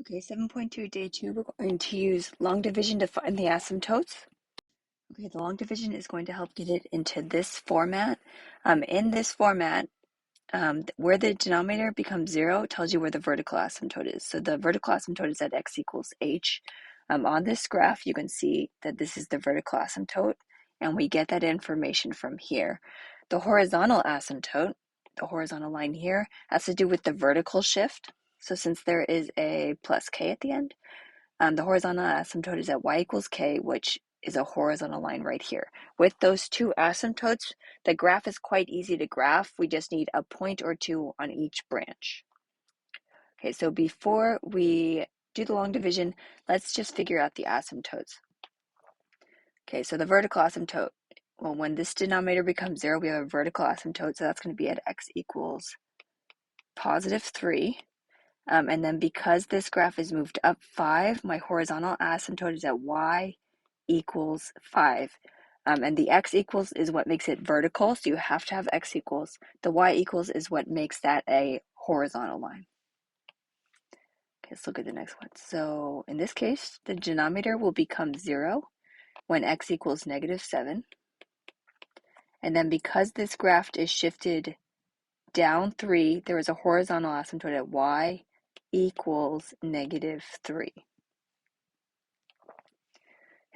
Okay, 7.2, day 2, we're going to use long division to find the asymptotes. Okay, the long division is going to help get it into this format. In this format, where the denominator becomes 0 tells you where the vertical asymptote is. So the vertical asymptote is at x equals h. On this graph, you can see that this is the vertical asymptote, and we get that information from here. The horizontal asymptote, the horizontal line here, has to do with the vertical shift. So since there is a plus k at the end, the horizontal asymptote is at y equals k, which is a horizontal line right here. With those two asymptotes, the graph is quite easy to graph. We just need a point or two on each branch. Okay, so before we do the long division, let's just figure out the asymptotes. Okay, so the vertical asymptote, well, when this denominator becomes 0, we have a vertical asymptote, so that's going to be at x equals positive 3. And then because this graph is moved up 5, my horizontal asymptote is at y equals 5. And the x equals is what makes it vertical, so you have to have x equals. The y equals is what makes that a horizontal line. Okay, let's look at the next one. So in this case, the denominator will become 0 when x equals negative 7. And then because this graph is shifted down 3, there is a horizontal asymptote at y equals negative 3.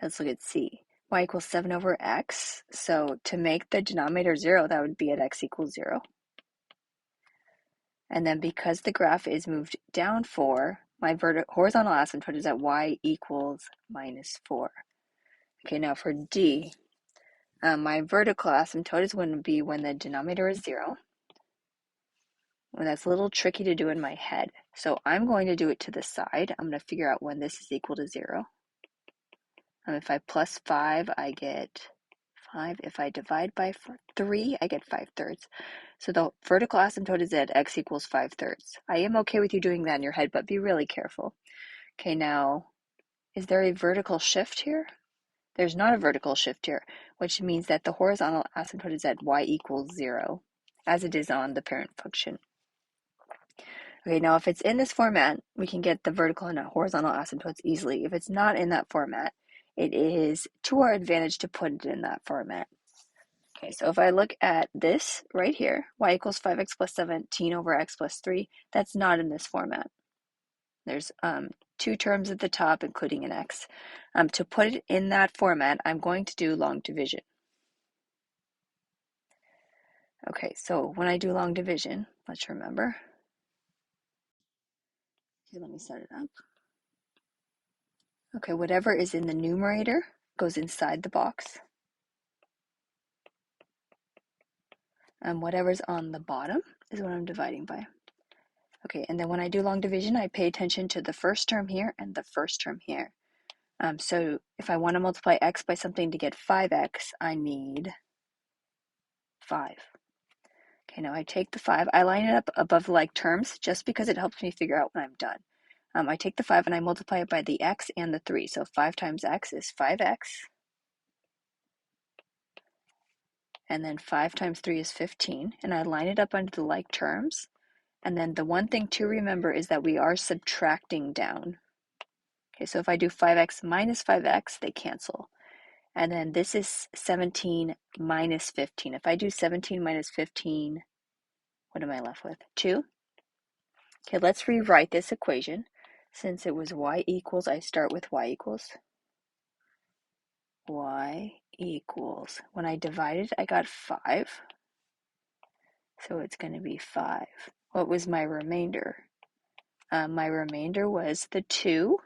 Let's look at C. Y equals 7 over x. So to make the denominator 0, that would be at x equals 0. And then because the graph is moved down 4, my horizontal asymptote is at y equals minus 4. Okay, now for D, my vertical asymptote is going to be when the denominator is 0. Well, that's a little tricky to do in my head. So I'm going to do it to the side. I'm going to figure out when this is equal to 0. If I plus 5, I get 5. If I divide by 3, I get 5/3. So the vertical asymptote is at x equals 5/3. I am okay with you doing that in your head, but be really careful. Okay, now, is there a vertical shift here? There's not a vertical shift here, which means that the horizontal asymptote is at y equals 0, as it is on the parent function. Okay, now if it's in this format, we can get the vertical and horizontal asymptotes easily. If it's not in that format, it is to our advantage to put it in that format. Okay, so if I look at this right here, y equals 5x plus 17 over x plus 3, that's not in this format. There's two terms at the top, including an x. To put it in that format, I'm going to do long division. Okay, so when I do long division, let's remember. Okay, let me set it up. Okay, whatever is in the numerator goes inside the box. And whatever's on the bottom is what I'm dividing by. Okay, and then when I do long division, I pay attention to the first term here and the first term here. So if I want to multiply x by something to get 5x, I need 5. Okay, now I take the 5, I line it up above like terms just because it helps me figure out when I'm done. I take the 5 and I multiply it by the x and the 3. So 5 times x is 5x. And then 5 times 3 is 15. And I line it up under the like terms. And then the one thing to remember is that we are subtracting down. Okay, so if I do 5x minus 5x, they cancel. And then this is 17 minus 15. If I do 17 minus 15, what am I left with? 2. Okay, let's rewrite this equation. Since it was y equals, I start with y equals. Y equals. When I divided, I got 5. So it's going to be 5. What was my remainder? My remainder was the 2.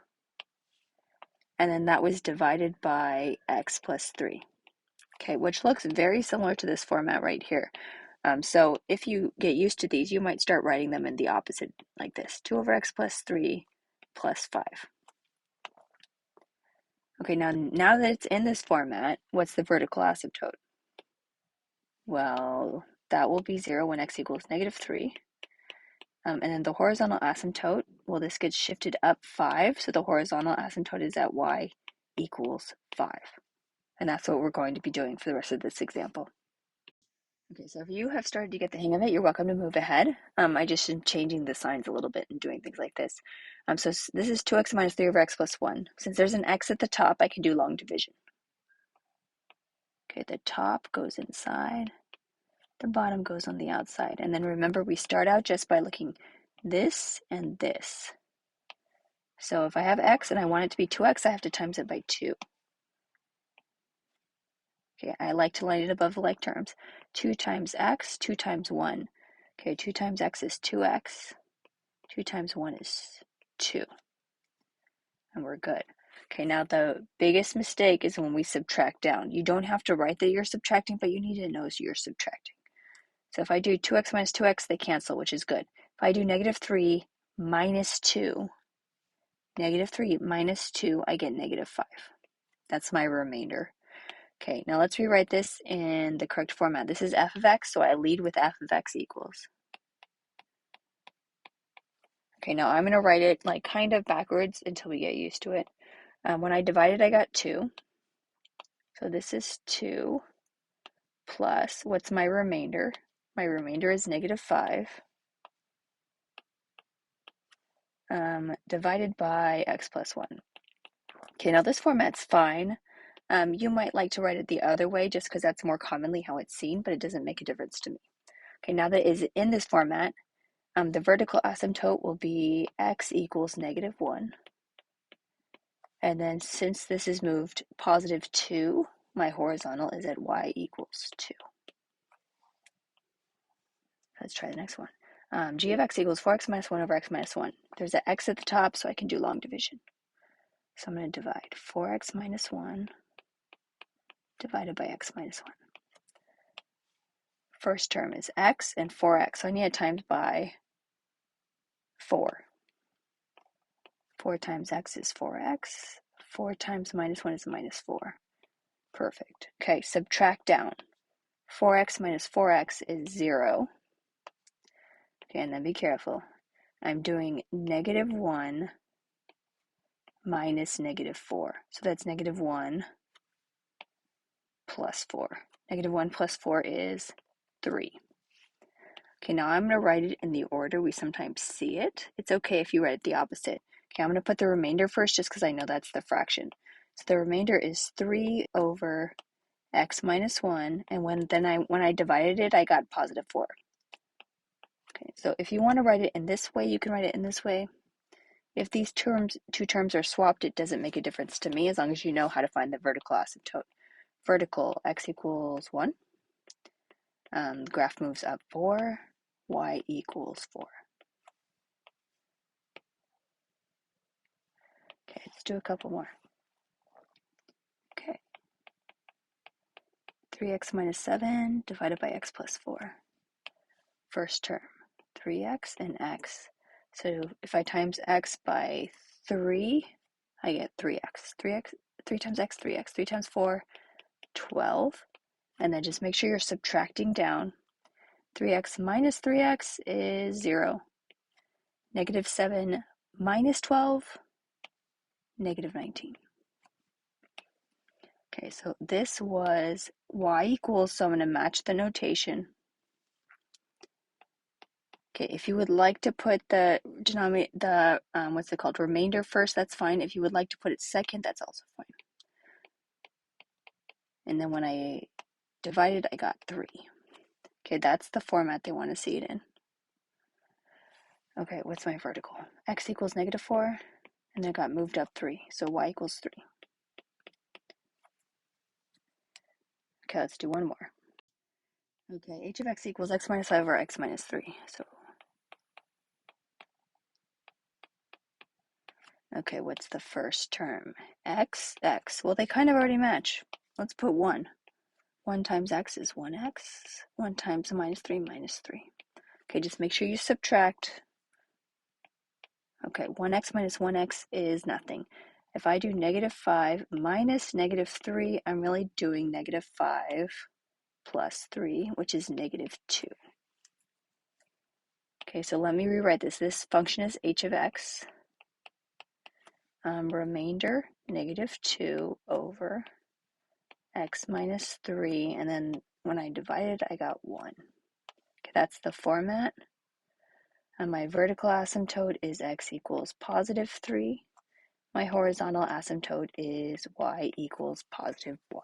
And then that was divided by x plus 3. Okay, which looks very similar to this format right here. So if you get used to these, you might start writing them in the opposite, like this. 2 over x plus 3 plus 5. Okay, now that it's in this format, what's the vertical asymptote? Well, that will be 0 when x equals negative 3. And then the horizontal asymptote, well, this gets shifted up 5, so the horizontal asymptote is at y equals 5. And that's what we're going to be doing for the rest of this example. Okay, so if you have started to get the hang of it, you're welcome to move ahead. I just am changing the signs a little bit and doing things like this. So this is 2x minus 3 over x plus 1. Since there's an x at the top, I can do long division. Okay, the top goes inside, the bottom goes on the outside. And then remember, we start out just by looking this and this. So if I have x and I want it to be 2x, I have to times it by 2. Okay, I like to line it above the like terms. 2 times x, 2 times 1. Okay, 2 times x is 2x. 2 times 1 is 2. And we're good. Okay, now the biggest mistake is when we subtract down. You don't have to write that you're subtracting, but you need to know you're subtracting. So if I do 2x minus 2x, they cancel, which is good. If I do negative 3 minus 2, negative 3 minus 2, I get negative 5. That's my remainder. Okay, now let's rewrite this in the correct format. This is f of x, so I lead with f of x equals. Okay, now I'm going to write it like kind of backwards until we get used to it. When I divided, I got 2. So this is 2 plus, what's my remainder? My remainder is negative 5 divided by x plus 1. Okay, now this format's fine. You might like to write it the other way just because that's more commonly how it's seen, but it doesn't make a difference to me. Okay, now that it is in this format, the vertical asymptote will be x equals negative 1. And then since this is moved positive 2, my horizontal is at y equals 2. Let's try the next one. G of x equals 4x minus 1 over x minus 1. There's an x at the top, so I can do long division. So I'm going to divide 4x minus 1 divided by x minus 1. First term is x and 4x, so I need it times by 4. 4 times x is 4x. 4 times minus 1 is minus 4. Perfect. Okay, subtract down. 4x minus 4x is 0. Okay, and then be careful. I'm doing negative 1 minus negative 4. So that's negative 1 plus 4. Negative 1 plus 4 is 3. Okay, now I'm going to write it in the order we sometimes see it. It's okay if you write it the opposite. Okay, I'm going to put the remainder first just because I know that's the fraction. So the remainder is 3 over x minus 1, and when I divided it, I got positive 4. Okay, so if you want to write it in this way, you can write it in this way. If these two terms are swapped, it doesn't make a difference to me as long as you know how to find the vertical asymptote. Vertical, x equals 1. The graph moves up 4, y equals 4. Okay, let's do a couple more. Okay. 3x minus 7 divided by x plus 4. First term, 3x and x. So if I times x by 3, I get 3x. 3 times x, 3x. 3 times 4, 12. And then just make sure you're subtracting down. 3x minus 3x is 0. Negative 7 minus 12, negative 19. Okay, so this was y equals, so I'm going to match the notation. Okay, if you would like to put the denominator, what's it called, remainder first, that's fine. If you would like to put it second, that's also fine. And then when I divided, I got 3. Okay, that's the format they want to see it in. Okay, what's my vertical? X equals negative 4, and then it got moved up 3, so y equals 3. Okay, let's do one more. Okay, h of x equals x minus 5 over x minus 3. So, okay, what's the first term? X. Well, they kind of already match. Let's put 1. 1 times x is 1x. 1 times minus 3, minus 3. Okay, just make sure you subtract. Okay, 1x minus 1x is nothing. If I do negative 5 minus negative 3, I'm really doing negative 5 plus 3, which is negative 2. Okay, so let me rewrite this. This function is h of x. Remainder, negative 2 over x minus 3. And then when I divided, I got 1. Okay, that's the format. And my vertical asymptote is x equals positive 3. My horizontal asymptote is y equals positive 1.